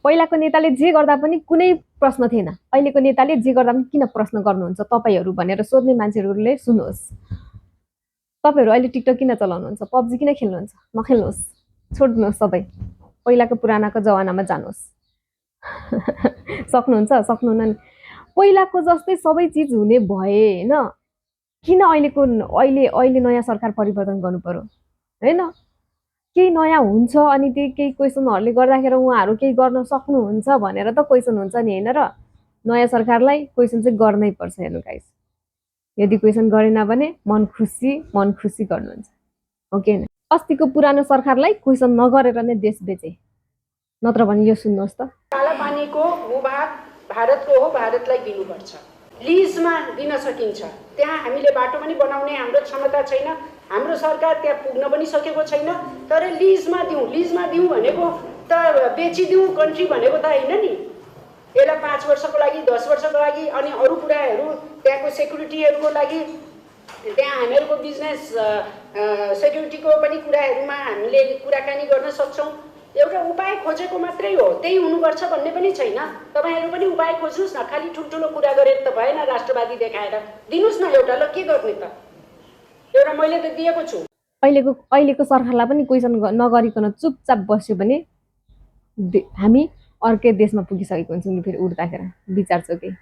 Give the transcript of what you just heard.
पहिलाको नेताले जे गर्दा पनि कुनै प्रश्न थिएन, अहिलेको नेताले जे गर्दा पनि किन प्रश्न गर्नुहुन्छ तपाईहरू भनेर सोध्ने मान्छेहरूले सुन्नुहोस्। तपाईहरू अहिले टिकटक किन चलाउनुहुन्छ, पब्जी किन खेल्नुहुन्छ, नखेल्नुहोस्, छोड्नुहोस् सबै, पहिलाको पुरानाको जमानामा जानुहोस्। सक्नुहुन्छ सक्नुहुन्न, पहिलाको जस्तै सबै चिज हुने भए होइन, किन अहिले नयाँ सरकार परिवर्तन गर्नु पर्यो होइन? केही नयाँ हुन्छ अनि त्यही केही क्वेसनहरूले गर्दाखेरि उहाँहरू केही गर्न सक्नुहुन्छ भनेर त क्वेसन हुन्छ नि होइन र? नयाँ सरकारलाई क्वेसन चाहिँ गर्नै पर्छ। हेर्नु गाइस, यदि क्वेसन गरेन भने मन खुसी गर्नुहुन्छ, ओके? अस्तिको पुरानो सरकारलाई क्वेसन नगरेर नै देश बेचे, नत्र भने यो सुन्नुहोस् त, कालापानीको भूभाग भारतको हो, भारतलाई दिनुपर्छ, लिजमा दिन सकिन्छ। त्यहाँ हामीले बाटो पनि बनाउने हाम्रो क्षमता छैन, हाम्रो सरकार त्यहाँ पुग्न पनि सकेको छैन, तर लिजमा दिउँ भनेको त बेचिदिउँ कन्ट्री भनेको त होइन नि। यसलाई 5 वर्षको लागि 10 वर्षको लागि अनि अरू कुराहरू त्यहाँको सेक्युरिटीहरूको लागि, त्यहाँ हामीहरूको बिजनेस सेक्युरिटीको पनि कुराहरूमा हामीले कुराकानी गर्न सक्छौँ। एउटा उपाय खोजेको मात्रै हो, त्यही हुनुपर्छ भन्ने पनि छैन। तपाईहरू पनि उपाय खोज्नुहोस् न, खालि ठुल्ठुलो कुरा गरेर त भएन, राष्ट्रवादी देखाएर दिनुहोस् न एउटा। ल के गर्ने त, एउटा मैले त दिएको छु। अहिलेको सरकारलाई पनि क्वेसन नगरिकन चुपचाप बस्यो भने हामी अर्कै देशमा पुगिसकेको हुन्छौँ नि फेरि उड्दाखेरि, विचार छ कि